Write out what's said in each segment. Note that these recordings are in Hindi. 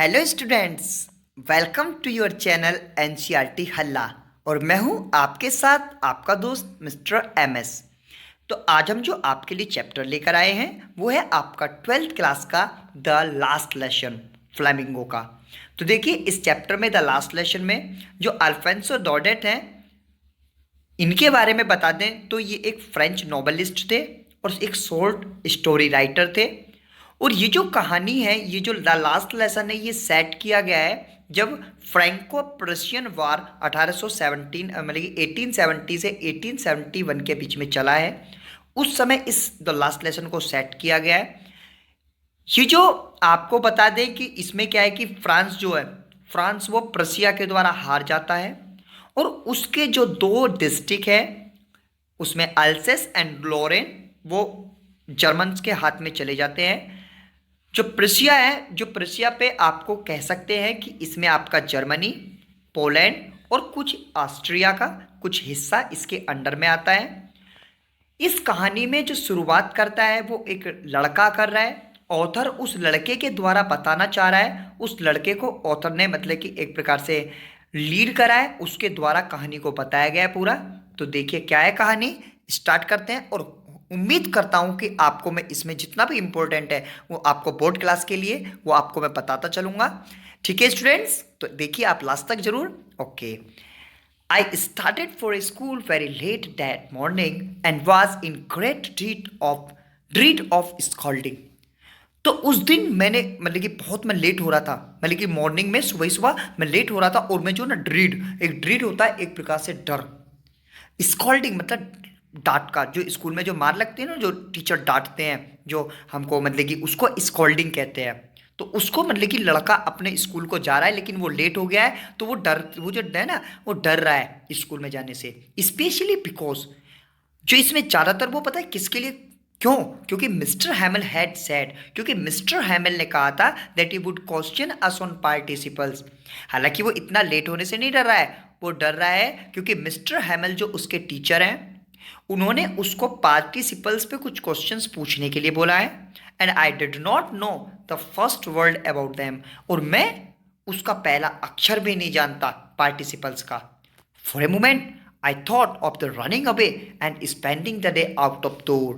Hello students, welcome to your channel NCERT Halla. और मैं हूं आपके साथ आपका दोस्त मिस्टर एमएस। तो आज हम जो आपके लिए चैप्टर लेकर आए हैं वो है आपका 12th क्लास का द लास्ट लेसन फ्लेमिंगो का। तो देखिए, इस चैप्टर में द लास्ट लेसन में जो अल्फोंसो डॉडेट हैं, इनके बारे में बता दें तो ये एक फ्रेंच नॉवेलिस्ट थे और एक शॉर्ट स्टोरी राइटर थे। और ये जो कहानी है, ये जो द लास्ट लेसन है, ये सेट किया गया है जब फ्रैंको प्रुशियन वार 1817 मतलब कि 1870 से 1871 के बीच में चला है। उस समय इस द लास्ट लेसन को सेट किया गया है। ये जो आपको बता दें कि इसमें क्या है कि फ्रांस जो है, फ्रांस वो प्रशिया के द्वारा हार जाता है और उसके जो दो डिस्ट्रिक्ट है उसमें अल्सेस एंड लॉरेन वो जर्मन्स के हाथ में चले जाते हैं। जो प्रशिया है, जो प्रशिया पे आपको कह सकते हैं कि इसमें आपका जर्मनी, पोलैंड और कुछ ऑस्ट्रिया का कुछ हिस्सा इसके अंडर में आता है। इस कहानी में जो शुरुआत करता है वो एक लड़का कर रहा है। ऑथर उस लड़के के द्वारा बताना चाह रहा है, उस लड़के को ऑथर ने मतलब कि एक प्रकार से लीड करा है, उसके द्वारा कहानी को बताया गया है पूरा। तो देखिए क्या है कहानी, स्टार्ट करते हैं। और उम्मीद करता हूँ कि आपको मैं इसमें जितना भी इम्पोर्टेंट है वो आपको बोर्ड क्लास के लिए वो आपको मैं बताता चलूँगा। ठीक है स्टूडेंट्स, तो देखिए आप लास्ट तक जरूर। Okay, I started for school very late that morning and was in great dread of scolding. तो उस दिन मैंने मतलब कि बहुत मैं लेट हो रहा था, मतलब कि मॉर्निंग में सुबह सुबह मैं लेट हो रहा था। और मैं जो ना ड्रीड होता है एक प्रकार से डर। स्कॉल्डिंग मतलब डांट का, जो स्कूल में जो मार लगती है ना, जो टीचर डांटते हैं जो हमको, मतलब कि उसको स्कॉल्डिंग कहते हैं। तो उसको मतलब कि लड़का अपने स्कूल को जा रहा है लेकिन वो लेट हो गया है, तो वो जो है ना, वो डर रहा है स्कूल में जाने से। स्पेशली बिकॉज जो इसमें ज़्यादातर वो पता है किसके लिए, क्यों? क्योंकि मिस्टर हैमल हैड सेड, क्योंकि मिस्टर हैमल ने कहा था that he would question us on participles. हालांकि वो इतना लेट होने से नहीं डर रहा है, वो डर रहा है क्योंकि मिस्टर हैमल जो उसके टीचर हैं उन्होंने उसको पार्टिसिपल्स पे कुछ क्वेश्चंस पूछने के लिए बोला है। And I did not know the first word about them, और मैं उसका पहला अक्षर भी नहीं जानता पार्टिसिपल्स का। For a moment I thought of the running away and spending the day out of door.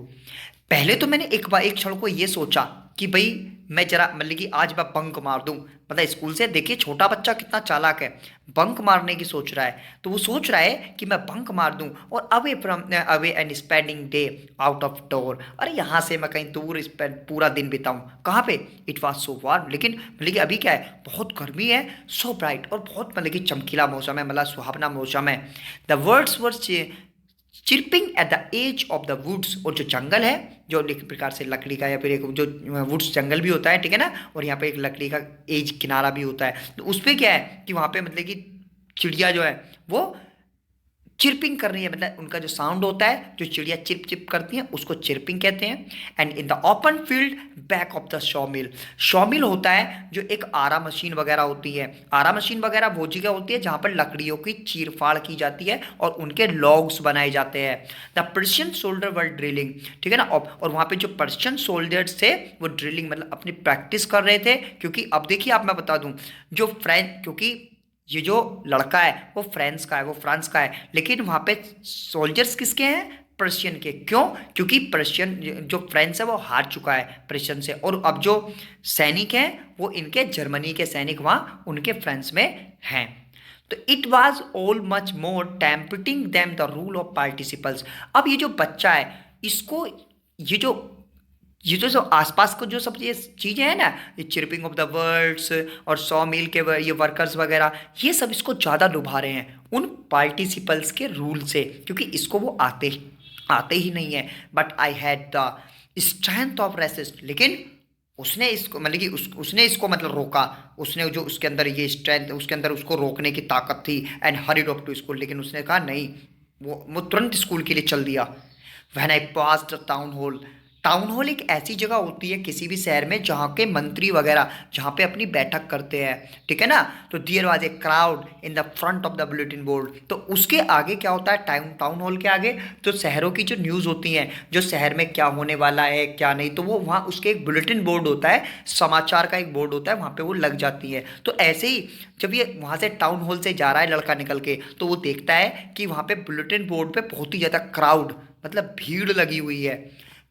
पहले तो मैंने एक क्षण को ये सोचा कि भाई मैं जरा मतलब कि आज मैं बंक मार दूं, मतलब स्कूल से। देखिए छोटा बच्चा कितना चालाक है, बंक मारने की सोच रहा है। तो वो सोच रहा है कि मैं बंक मार दूं और away and spending day out of door, अरे यहाँ से मैं कहीं दूर स्पेंड पूरा दिन बिताऊं। कहाँ पे? इट वॉज सो वार्म, लेकिन मतलब कि अभी क्या है, बहुत गर्मी है। सो ब्राइट, और बहुत मतलब कि चमकीला मौसम है, मतलब सुहावना मौसम है। The birds were chirping at the edge of the woods, और जो जंगल है, जो एक प्रकार से लकड़ी का या फिर एक जो वुड्स जंगल भी होता है, ठीक है ना, और यहाँ पे एक लकड़ी का एज किनारा भी होता है। तो उस पर क्या है कि वहाँ पे मतलब कि चिड़िया जो है वो चिरपिंग कर रही है, मतलब उनका जो साउंड होता है, जो चिड़िया चिप चिप करती हैं उसको चिरपिंग कहते हैं। And in the open field back of the sawmill, sawmill होता है जो एक आरा मशीन वगैरह होती है। आरा मशीन वगैरह वो जगह होती है जहाँ पर लकड़ियों की चीरफाड़ की जाती है और उनके लॉग्स बनाए जाते हैं। The Persian soldier were drilling, ठीक है ना। और वहाँ पे जो पर्शियन सोल्जर्स थे वो ड्रिलिंग मतलब अपनी प्रैक्टिस कर रहे थे। क्योंकि अब देखिए आप, मैं बता दूं, जो फ्रेंच, क्योंकि ये जो लड़का है वो फ्रांस का है, वो फ्रांस का है, लेकिन वहाँ पे सोल्जर्स किसके हैं? पर्शियन के। क्यों? क्योंकि पर्शियन जो फ्रांस है वो हार चुका है पर्शियन से, और अब जो सैनिक हैं वो इनके जर्मनी के सैनिक वहाँ उनके फ्रांस में हैं। तो it was all much more tempting them the rule of participles. अब ये जो बच्चा है इसको, ये जो आसपास को जो सब ये चीज़ें हैं ना, ये चिरपिंग ऑफ द वर्ड्स और सॉ मिल के ये वर्कर्स वगैरह, ये सब इसको ज़्यादा लुभा रहे हैं उन पार्टिसिपल्स के रूल से, क्योंकि इसको वो आते ही नहीं है। But I had the strength of resist, लेकिन उसने इसको मतलब कि उसने इसको मतलब रोका। उसने जो उसके अंदर ये स्ट्रेंथ, उसके अंदर उसको रोकने की ताकत थी। And hurried off to school, लेकिन उसने कहा नहीं, वो तुरंत स्कूल के लिए चल दिया। When I pass the town hall, town hall एक ऐसी जगह होती है किसी भी शहर में जहाँ के मंत्री वगैरह जहाँ पे अपनी बैठक करते हैं, ठीक है ना। तो there was a crowd in the front of the bulletin board. तो उसके आगे क्या होता है, टाउन टाउन हॉल के आगे तो शहरों की जो न्यूज़ होती हैं, जो शहर में क्या होने वाला है क्या नहीं, तो वो वहाँ उसके एक बुलेटिन बोर्ड होता है, समाचार का एक बोर्ड होता है, वहाँ पे वो लग जाती है। तो ऐसे ही जब ये वहाँ से टाउन हॉल से जा रहा है लड़का निकल के, तो वो देखता है कि वहाँ पे बुलेटिन बोर्ड पे बहुत ही ज़्यादा क्राउड, मतलब भीड़ लगी हुई है।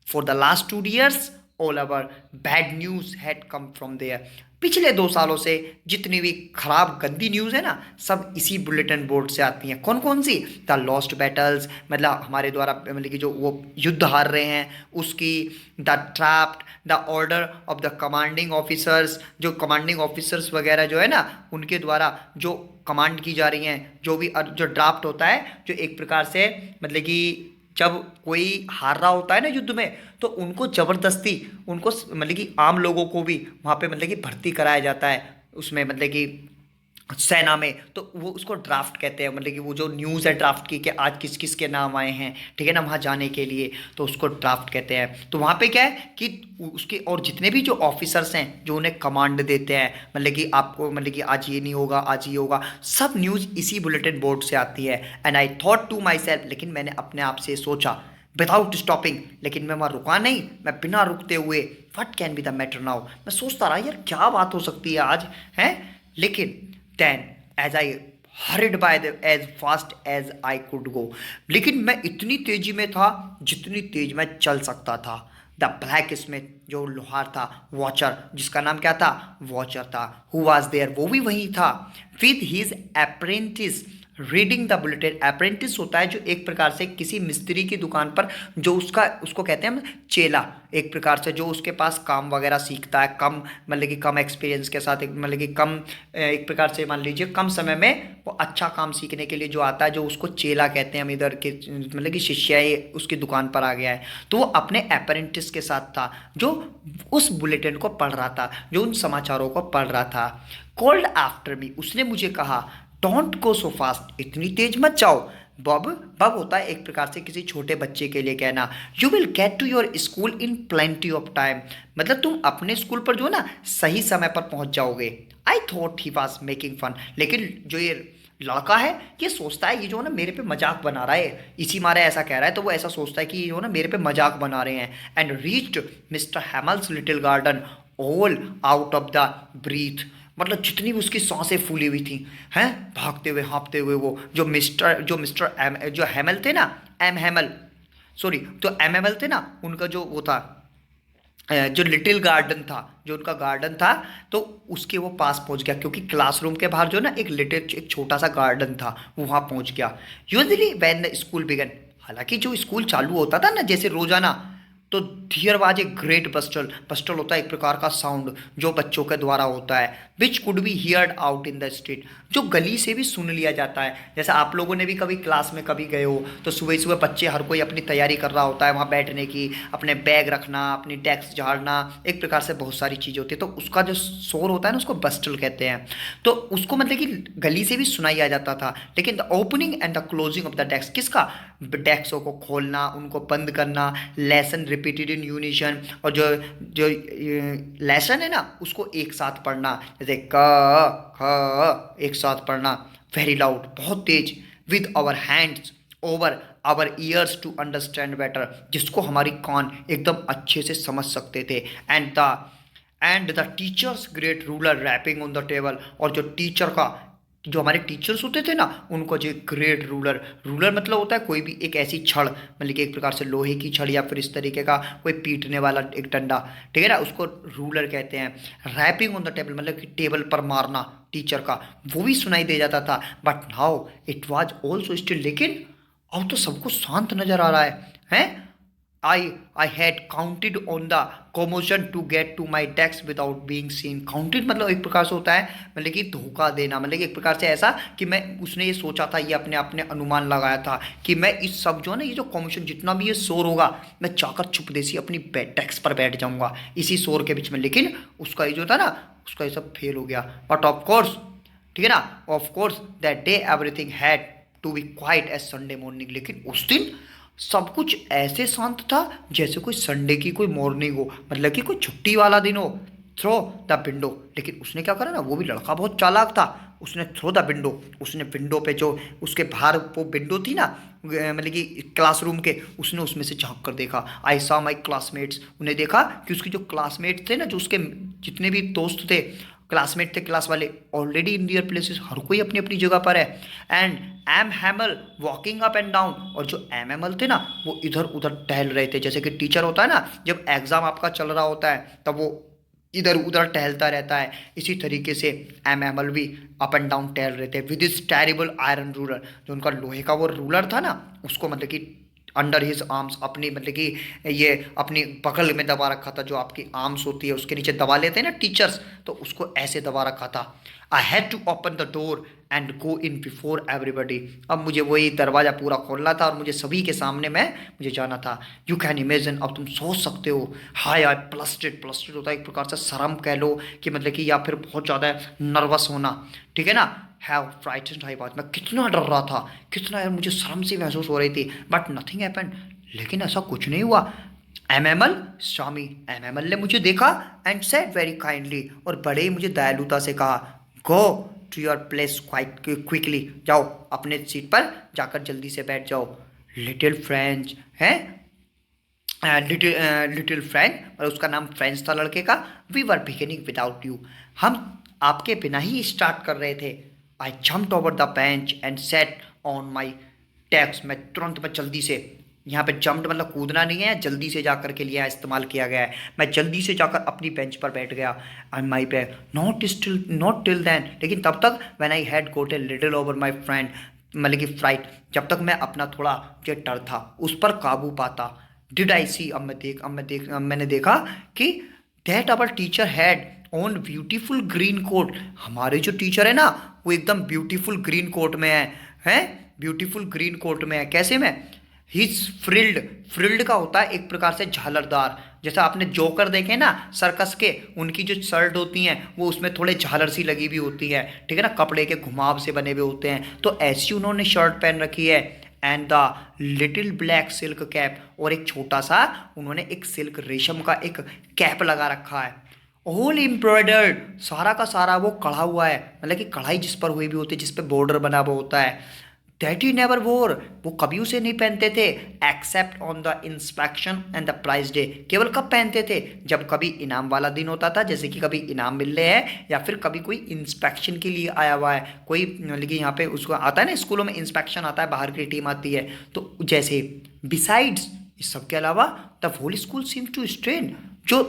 For the last 2 years, all our bad news had come from there. पिछले 2 सालों से जितनी भी खराब गंदी न्यूज़ है ना, सब इसी बुलेटिन बोर्ड से आती हैं। कौन कौन सी? द लॉस्ट बैटल्स, मतलब हमारे द्वारा मतलब कि जो वो युद्ध हार रहे हैं उसकी, the trapped, the order of the commanding officers, जो कमांडिंग ऑफिसर्स वगैरह जो है ना उनके द्वारा जो कमांड की जा रही हैं, जो भी जो ड्राफ्ट होता है, जो एक प्रकार से मतलब कि जब कोई हार रहा होता है ना युद्ध में, तो उनको जबरदस्ती उनको मतलब कि आम लोगों को भी वहाँ पे मतलब कि भर्ती कराया जाता है उसमें, मतलब कि सेना में। तो वो उसको ड्राफ्ट कहते हैं, मतलब कि वो जो न्यूज़ है ड्राफ्ट की कि आज किस किस के नाम आए हैं, ठीक है ना, वहाँ जाने के लिए, तो उसको ड्राफ्ट कहते हैं। तो वहाँ पे क्या है कि उसके और जितने भी जो ऑफिसर्स हैं जो उन्हें कमांड देते हैं, मतलब कि आपको मतलब कि आज ये नहीं होगा आज ये होगा, सब न्यूज़ इसी बुलेटिन बोर्ड से आती है। And I thought to myself, लेकिन मैंने अपने आप से सोचा विदाउट स्टॉपिंग, लेकिन मैं वहाँ रुका नहीं, मैं बिना रुकते हुए, what can be the matter now, मैं सोचता रहा यार क्या बात हो सकती है आज, है। लेकिन then as I hurried by the as fast as I could go, लेकिन मैं इतनी तेजी में था जितनी तेज मैं चल सकता था। द ब्लैक स्मिथ, जो लोहार था, वॉचर, जिसका नाम क्या था, वॉचर था, हु वाज देयर, वो भी वही था, with his apprentice reading the bulletin. Apprentice होता है जो एक प्रकार से किसी मिस्त्री की दुकान पर जो उसको कहते हैं हम चेला, एक प्रकार से जो उसके पास काम वगैरह सीखता है, कम मतलब कि कम एक्सपीरियंस के साथ, एक मतलब कि कम एक प्रकार से मान लीजिए कम समय में वो अच्छा काम सीखने के लिए जो आता है, जो उसको चेला कहते हैं हम इधर के, मतलब कि शिष्य है उसकी दुकान पर आ गया है। तो वो अपने अप्रेंटिस के साथ था जो उस बुलेटिन को पढ़ रहा था, जो उन समाचारों को पढ़ रहा था। कॉल्ड आफ्टर मी, उसने मुझे कहा डोंट गो सो फास्ट, इतनी तेज मत जाओ। बब, बब होता है एक प्रकार से किसी छोटे बच्चे के लिए कहना। You will get to your school in plenty of time, मतलब तुम अपने स्कूल पर जो है ना सही समय पर पहुंच जाओगे। I thought he was making fun, लेकिन जो ये लड़का है ये सोचता है ये जो है ना मेरे पे मजाक बना रहा है, इसी मारे ऐसा कह रहा है, तो वो ऐसा सोचता है कि ये जो है ना मेरे पे मजाक बना रहे हैं। And reached Mr Hamel's little garden all out of the breath, मतलब जितनी भी उसकी सांसें फूली हुई थी, हैं, भागते हुए हाँपते हुए वो जो मिस्टर एम जो हैमल थे ना, एम हैमल, सॉरी, तो एम हैमल थे ना, उनका जो वो था जो लिटिल गार्डन था, जो उनका गार्डन था, तो उसके वो पास पहुंच गया, क्योंकि क्लासरूम के बाहर जो ना एक छोटा सा गार्डन था, वो वहाँ पहुंच गया। Usually when the school began, हालांकि जो स्कूल चालू होता था ना जैसे रोजाना, तो हियर वाज ए ग्रेट बस्टल, बस्टल होता है एक प्रकार का साउंड जो बच्चों के द्वारा होता है, which could be heard out in the street, जो गली से भी सुन लिया जाता है। जैसे आप लोगों ने भी कभी क्लास में कभी गए हो, तो सुबह सुबह बच्चे हर कोई अपनी तैयारी कर रहा होता है वहाँ बैठने की, अपने बैग रखना, अपनी डेस्क झाड़ना, एक प्रकार से बहुत सारी चीज़ें होती है, तो उसका जो शोर होता है ना उसको बस्टल कहते हैं। तो उसको मतलब कि गली से भी सुनाई आ जाता था। लेकिन the opening and the closing of the desk, किसका, डेस्कों को खोलना, उनको बंद करना, लेसन रिपीटेड इन यूनिशन, और जो जो लेसन है ना उसको एक साथ पढ़ना, जैसे क ख एक साथ पढ़ना, वेरी लाउड, बहुत तेज, with our hands over our ears to understand better, जिसको हमारी कान एकदम अच्छे से समझ सकते थे। And the teacher's great ruler rapping on the table, और जो टीचर का, जो हमारे टीचर्स होते थे ना उनको जो ग्रेट रूलर, रूलर मतलब होता है कोई भी एक ऐसी छड़, मतलब कि एक प्रकार से लोहे की छड़ या फिर इस तरीके का कोई पीटने वाला एक डंडा, ठीक है ना, उसको रूलर कहते हैं। रैपिंग ऑन द टेबल मतलब कि टेबल पर मारना टीचर का, वो भी सुनाई दे जाता था। But now it was also still, लेकिन अब तो सबको शांत नजर आ रहा है, हैं। I had counted on the commotion to get to my desk without being seen. Counted मतलब एक प्रकार से होता है मतलब कि धोखा देना, मतलब कि एक प्रकार से ऐसा कि मैं, उसने ये सोचा था, ये अपने अपने अनुमान लगाया था कि मैं इस सब जो है ना ये जो कॉमोशन जितना भी ये शोर होगा, मैं जाकर छुपदेसी अपनी डेस्क पर बैठ जाऊंगा इसी शोर के बीच में। लेकिन उसका ये जो था ना उसका ये सब फेल हो गया। बट ऑफ कोर्स, ठीक है ना, of course that day everything had to be quiet as Sunday morning, लेकिन उस दिन सब कुछ ऐसे शांत था जैसे कोई संडे की कोई मॉर्निंग हो, मतलब कि कोई छुट्टी वाला दिन हो। थ्रो द विंडो, लेकिन उसने क्या करा ना, वो भी लड़का बहुत चालाक था। उसने थ्रो द विंडो, उसने विंडो पे जो उसके बाहर वो विंडो थी ना, मतलब कि क्लासरूम के, उसने उसमें से झांक कर देखा। आई सॉ माई क्लासमेट्स, उन्हें देखा कि उसके जो क्लासमेट थे ना, जो उसके जितने भी दोस्त थे, क्लासमेट थे क्लास वाले, ऑलरेडी इन दियर प्लेसेस, हर कोई अपनी अपनी जगह पर है। And M Hamel walking up and down, और जो एम हैमल थे ना, वो इधर उधर टहल रहे थे। जैसे कि टीचर होता है ना, जब एग्जाम आपका चल रहा होता है तब वो इधर उधर टहलता रहता है, इसी तरीके से एम हैमल भी अप एंड डाउन टहल रहे थे with is terrible iron ruler. जो उनका लोहे का वो रूलर था ना, उसको मतलब कि अंडर हिज आर्म्स, अपनी मतलब कि ये अपनी बगल में दबा रखा था। जो आपकी आर्म्स होती है उसके नीचे दबा लेते हैं ना टीचर्स, तो उसको ऐसे दबा रखा था। I had to open the door and go in before everybody. अब मुझे वही दरवाज़ा पूरा खोलना था और मुझे सभी के सामने मुझे जाना था। यू कैन इमेजिन, अब तुम सोच सकते हो। हाय आई प्लस्टेड, प्लस्टेड होता है एक प्रकार से शर्म कह लो कि मतलब कि, या फिर बहुत ज़्यादा नर्वस होना, ठीक है ना। हैव फ्राइटन्ड, हाई बात, मैं कितना डर रहा था, कितना यार मुझे शर्म सी महसूस हो रही थी। बट नथिंग हैपेंड, लेकिन ऐसा कुछ नहीं हुआ। एम एम एल स्वामी, एम एम एल ने मुझे देखा एंड सेड वेरी काइंडली, और बड़े ही मुझे दयालुता से कहा, go to your place quite quickly, जाओ अपने सीट पर जाकर जल्दी से बैठ जाओ। लिटिल फ्रेंच है, लिटिल फ्रेंड, और उसका नाम फ्रेंच था लड़के का। We were beginning without you, हम आपके बिना ही स्टार्ट कर रहे थे। I jumped over the bench and sat on my टैक्स, मैं तुरंत मैं जल्दी से, यहाँ पे जम्प्ड मतलब कूदना नहीं है, जल्दी से जाकर के लिए इस्तेमाल किया गया है। मैं जल्दी से जाकर अपनी बेंच पर बैठ गया। एंड माई पे नॉट टिल देन, लेकिन तब तक when I had got a little over my friend, मतलब कि फ्राइट, जब तक मैं अपना थोड़ा जो डर था उस पर काबू पाता। डिड आई सी, अब मैंने देखा कि that our teacher had on beautiful green coat, हमारे जो टीचर है ना वो एकदम ब्यूटीफुल ग्रीन कोट में है ब्यूटीफुल ग्रीन कोट में है। कैसे में? हिज फ्रिल्ड, फ्रिल्ड का होता है एक प्रकार से झालरदार, जैसा आपने जोकर देखे ना सर्कस के, उनकी जो शर्ट होती हैं वो उसमें थोड़े झालर सी लगी भी होती है, ठीक है ना, कपड़े के घुमाव से बने हुए होते हैं, तो ऐसी उन्होंने शर्ट पहन रखी है। And the little black silk cap, और एक छोटा सा उन्होंने एक सिल्क रेशम का एक कैप लगा रखा है। ऑल एम्ब्रॉयडर्ड, सारा का सारा वो कढ़ा हुआ है, मतलब कि कढ़ाई जिस पर हुई भी होती है, जिस पे बॉर्डर बना हुआ होता है। दैट ही नेवर वोर, वो कभी उसे नहीं पहनते थे, except on the inspection and the prize day, केवल कब पहनते थे? जब कभी इनाम वाला दिन होता था, जैसे कि कभी इनाम मिल रहे हैं, या फिर कभी कोई इंस्पेक्शन के लिए आया हुआ है कोई, लेकिन यहाँ पे उसको आता है ना, स्कूलों में इंस्पेक्शन आता है, बाहर की टीम आती है, तो जैसे बिसाइड्स, इस सब के अलावा the whole school seem to strange, जो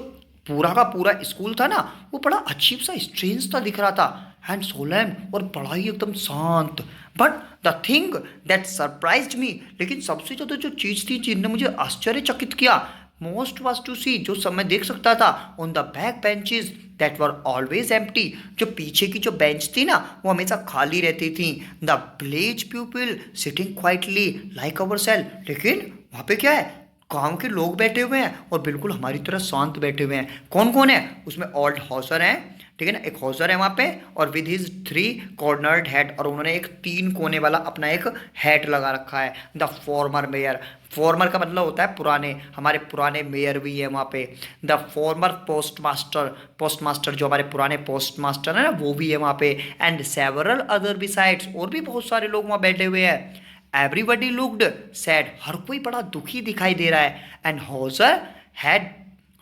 पूरा का पूरा स्कूल था ना वो बड़ा अजीब सा स्ट्रेंज सा दिख रहा था, एंड सोलेम, और बड़ा ही एकदम शांत। But the thing that surprised me, लेकिन सबसे ज़्यादा जो चीज़ थी जिनने मुझे आश्चर्यचकित किया, मोस्ट वाज टू सी, जो सब मैं देख सकता था, on the back benches that were always empty, जो पीछे की जो बेंच थी ना वो हमेशा खाली रहती थी। The village people sitting quietly like ourselves, लेकिन वहाँ पे क्या है, गांव के लोग बैठे हुए हैं और बिल्कुल हमारी तरह शांत बैठे हुए हैं। कौन कौन है उसमें? ओल्ड हॉसर है, ठीक है ना, एक हॉसर है वहाँ पे, और विद हिज 3 कॉर्नर्ड हेड, और उन्होंने एक 3 कोने वाला अपना एक हैट लगा रखा है। द फॉर्मर मेयर, फॉर्मर का मतलब होता है पुराने, हमारे पुराने मेयर भी है वहाँ पे। द फॉर्मर पोस्टमास्टर, पोस्टमास्टर जो हमारे पुराने पोस्टमास्टर है ना वो भी है वहाँ पे। एंड सेवरल अदर बिसाइड्स, और भी बहुत सारे लोग वहाँ बैठे हुए हैं। एवरीबडी लुक्ड सैड, हर कोई बड़ा दुखी दिखाई दे रहा है। And Hauser had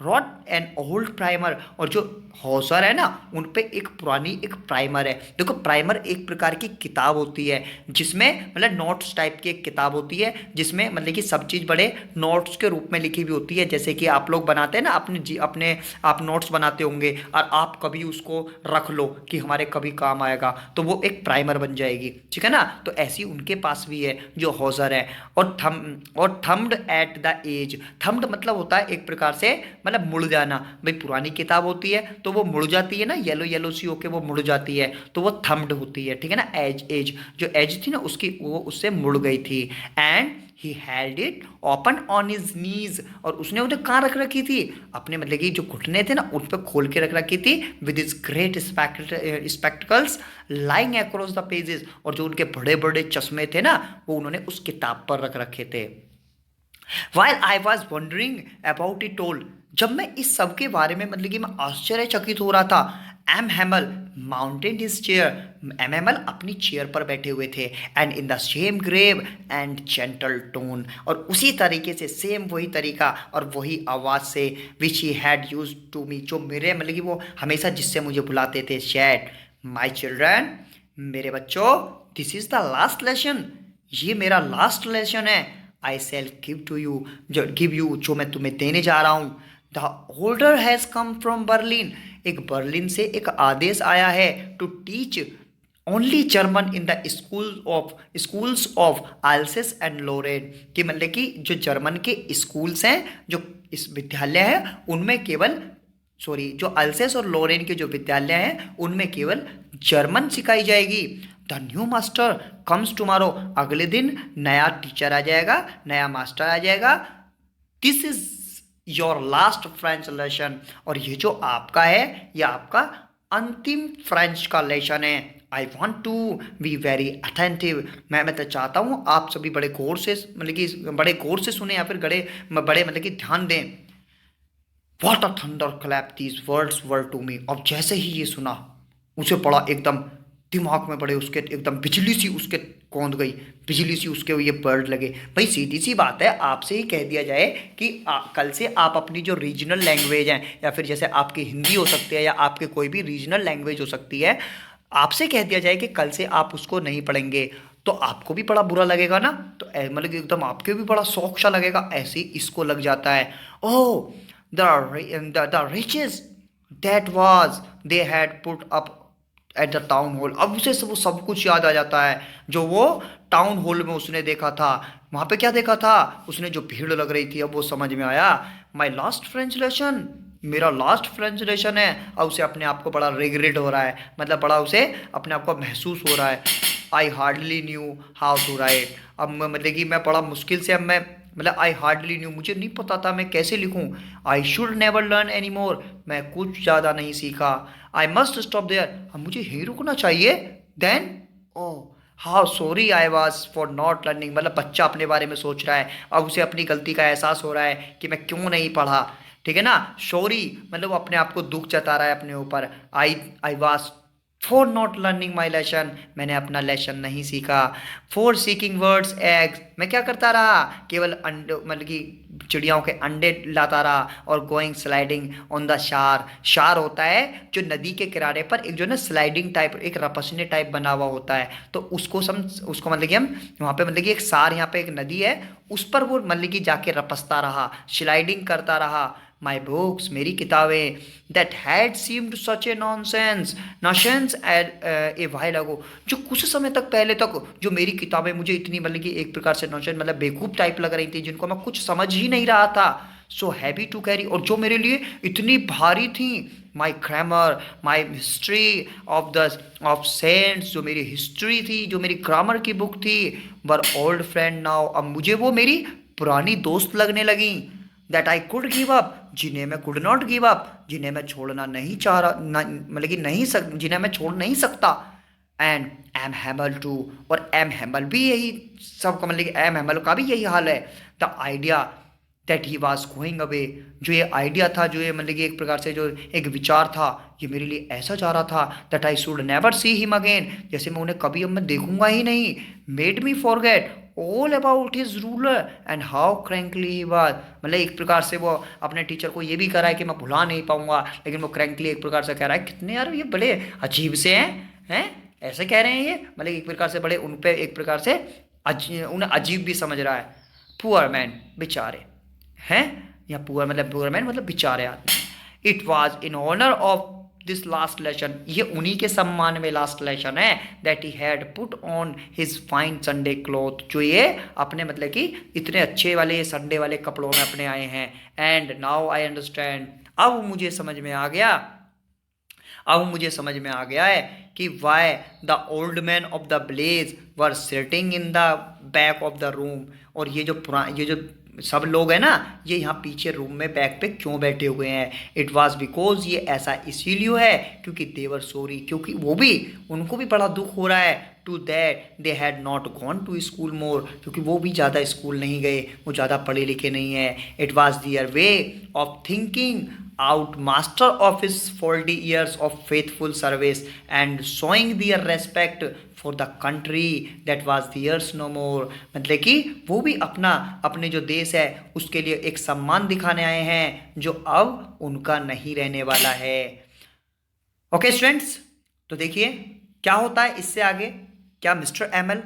brought an old primer, और जो हॉसर है ना उन पे एक पुरानी एक प्राइमर है। देखो प्राइमर एक प्रकार की किताब होती है जिसमें मतलब नोट्स टाइप की एक किताब होती है, जिसमें मतलब कि सब चीज़ बड़े नोट्स के रूप में लिखी हुई होती है, जैसे कि आप लोग बनाते हैं ना अपने आप नोट्स बनाते होंगे, और आप कभी उसको रख लो कि हमारे कभी काम आएगा, तो वो एक प्राइमर बन जाएगी, ठीक है ना। तो ऐसी उनके पास भी है जो हॉसर है। और thumbed at the edge, thumbed मतलब होता है एक प्रकार से मतलब मुड़ जाना, भाई पुरानी किताब होती है तो वो मुड़ जाती है ना, येलो येलो सी होके वो मुड़ जाती है, तो वो थम्ड होती है, ठीक है ना। एज जो एज थी ना उसकी वो उससे मुड़ गई थी। And he held it open on his knees, और उसने उन्हें कहाँ रख रखी थी? अपने मतलब कि जो घुटने थे ना उन पर खोल के रख रखी थी। With his great spectacles lying across the pages, और जो उनके बड़े बड़े चश्मे थे ना वो उन्होंने उस किताब पर रख रखे थे। While I was wondering about it all, जब मैं इस सब के बारे में मतलब कि मैं आश्चर्यचकित हो रहा था, M Hamel mounted his chair, M Hamel अपनी चेयर पर बैठे हुए थे, and in the same grave and gentle tone, और उसी तरीके से सेम वही तरीका और वही आवाज़ से which he had used to me, जो मेरे मतलब कि वो हमेशा जिससे मुझे बुलाते थे, शैड माई चिल्ड्रन, मेरे बच्चों, this is the last lesson, ये मेरा लास्ट लेसन है, I shall give to you, जो गिव यू, जो मैं तुम्हें देने जा रहा हूँ। The order has come from Berlin, एक बर्लिन से एक आदेश आया है, to teach only German in the schools of Alsace and Lorraine, कि मतलब कि जो जर्मन के स्कूल्स हैं, जो इस विद्यालय हैं उनमें केवल, सॉरी, जो अल्सेस और लोरेन के जो विद्यालय हैं उनमें केवल जर्मन सिखाई जाएगी। The new master comes tomorrow, अगले दिन नया टीचर आ जाएगा, नया मास्टर आ जाएगा। This is your last French lesson, और ये जो आपका है ये आपका अंतिम फ्रेंच का लेसन है। I want to be very attentive, मैं तो चाहता हूँ आप सभी बड़े गौर से मतलब कि बड़े गौर से सुने, या फिर बड़े मतलब कि ध्यान दें। What a thunderclap these words were to me, अब जैसे ही ये सुना उसे पड़ा एकदम दिमाग में बड़े उसके एकदम बिजली सी उसके कौंध गई, बिजली सी उसके ये वर्ड लगे। भाई सीधी सी बात है, आपसे ही कह दिया जाए कि कल से आप अपनी जो रीजनल लैंग्वेज है, या फिर जैसे आपकी हिंदी हो सकती है या आपके कोई भी रीजनल लैंग्वेज हो सकती है, आपसे कह दिया जाए कि कल से आप उसको नहीं पढ़ेंगे, तो आपको भी बड़ा बुरा लगेगा ना, तो मतलब कि एकदम आपके भी बड़ा शौक सा लगेगा, ऐसे ही इसको लग जाता है। ओह the riches that was they had put up at the town hall, अब उसे वो सब कुछ याद आ जाता है जो वो टाउन हॉल में उसने देखा था। वहाँ पे क्या देखा था उसने, जो भीड़ लग रही थी, अब वो समझ में आया। माई लास्ट फ्रेंच लेसन, मेरा लास्ट फ्रेंच लेसन है, और उसे अपने आप को बड़ा रिग्रेट हो रहा है, मतलब बड़ा उसे अपने आप को महसूस हो रहा है। I hardly knew how to write, अब मतलब कि मैं बड़ा मुश्किल से, अब मैं मतलब आई हार्डली न्यू, मुझे नहीं पता था मैं कैसे लिखूं। आई should never learn any more, मैं कुछ ज़्यादा नहीं सीखा। आई मस्ट स्टॉप देयर, अब मुझे यहीं रुकना चाहिए। Then oh how sorry I was for not learning, मतलब बच्चा अपने बारे में सोच रहा है, अब उसे अपनी गलती का एहसास हो रहा है कि मैं क्यों नहीं पढ़ा, ठीक है ना। सॉरी मतलब वो अपने आप को दुख जता रहा है अपने ऊपर। आई was for not learning my lesson, मैंने अपना लेसन नहीं सीखा। फॉर सीकिंग वर्ड्स एग्स, मैं क्या करता रहा, केवल अंडे मतलब कि चिड़ियाओं के अंडे लाता रहा। और गोइंग स्लाइडिंग ऑन द शार, शार होता है जो नदी के किनारे पर एक जो ना स्लाइडिंग टाइप, एक रपसने टाइप बना हुआ होता है, तो उसको मतलब कि हम वहाँ पे मतलब कि एक सार, यहाँ पे एक नदी है, उस पर वो मतलब कि जाके रपसता रहा, स्लाइडिंग करता रहा। माई बुक्स, मेरी किताबें, that had seemed such a nonsense a while ago, जो कुछ समय तक पहले तक जो मेरी किताबें मुझे इतनी मतलब कि एक प्रकार से नॉनसेंस मतलब बेवकूफ़ टाइप लग रही थी, जिनको मैं कुछ समझ ही नहीं रहा था। सो हैवी टू कैरी, और जो मेरे लिए इतनी भारी थी। My grammar, my history of saints, जो मेरी हिस्ट्री थी, जो मेरी ग्रामर की बुक थी, वर ओल्ड फ्रेंड नाउ, अब मुझे वो मेरी पुरानी दोस्त लगने लगी। That I could give up, जिन्हें मैं कुड नॉट गिव अप, जिन्हें मैं छोड़ना नहीं चाह रहा, मतलब कि जिन्हें मैं छोड़ नहीं सकता। एंड एम हैमल टू, और एम हैमल भी यही सबका मतलब कि एम हैमल का भी यही हाल है। The idea that he was going away, जो ये आइडिया था, जो ये मतलब कि एक प्रकार से जो एक विचार था, ये मेरे लिए ऐसा जा रहा था, that I should never see him again, जैसे मैं उन्हें कभी अब मैं देखूंगा ही नहीं। Made me forget all about his ruler and how crankily he was, मतलब एक प्रकार से वो अपने टीचर को ये भी कह रहा है कि मैं भुला नहीं पाऊंगा, लेकिन वो क्रैंकली एक प्रकार से कह रहा है, कितने यार ये बड़े अजीब से हैं ऐसे कह रहे हैं ये, मतलब एक प्रकार से बड़े उन पे एक प्रकार से उन्हें अजीब भी समझ रहा है। पुअर मैन, बेचारे हैं, या पुअर मैन मतलब बेचारे आदमी। It was in honour of this last lesson, ये उन्हीं के सम्मान में लास्ट लेसन है। That he had put on his fine Sunday cloth, जो ये अपने मतलब कि इतने अच्छे वाले संडे वाले कपड़ों में अपने आए हैं। एंड नाउ आई अंडरस्टैंड, अब मुझे समझ में आ गया, अब मुझे समझ में आ गया है कि why the old man of the village were sitting in the back of the room, और ये जो सब लोग हैं ना, ये यहाँ पीछे रूम में बैक पे क्यों बैठे हुए हैं। इट वॉज बिकॉज, ये ऐसा इसीलिए है क्योंकि देवर सॉरी, क्योंकि वो भी, उनको भी बड़ा दुख हो रहा है। To that they had not gone to school more, क्योंकि वो भी ज़्यादा स्कूल नहीं गए, वो ज़्यादा पढ़े लिखे नहीं है। It was their way of thinking out master of his 40 years of faithful service and showing their respect for the country that was theirs no more। मतलब कि वो भी अपने जो देश है उसके लिए एक सम्मान दिखाने आए हैं जो अब उनका नहीं रहने वाला है। ओके स्टूडेंट्स, तो देखिए क्या होता है इससे आगे। क्या मिस्टर एमएल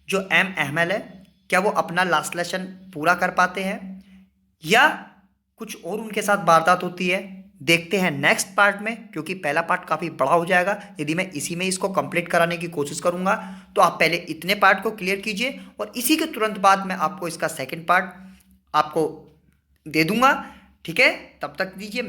जो एम एमएल है क्या वो अपना लास्ट लेसन पूरा कर पाते हैं या कुछ और उनके साथ वारदात होती है? देखते हैं नेक्स्ट पार्ट में, क्योंकि पहला पार्ट काफ़ी बड़ा हो जाएगा यदि मैं इसी में इसको कंप्लीट कराने की कोशिश करूंगा। तो आप पहले इतने पार्ट को क्लियर कीजिए और इसी के तुरंत बाद मैं आपको इसका सेकंड पार्ट आपको दे दूंगा। ठीक है, तब तक दीजिए।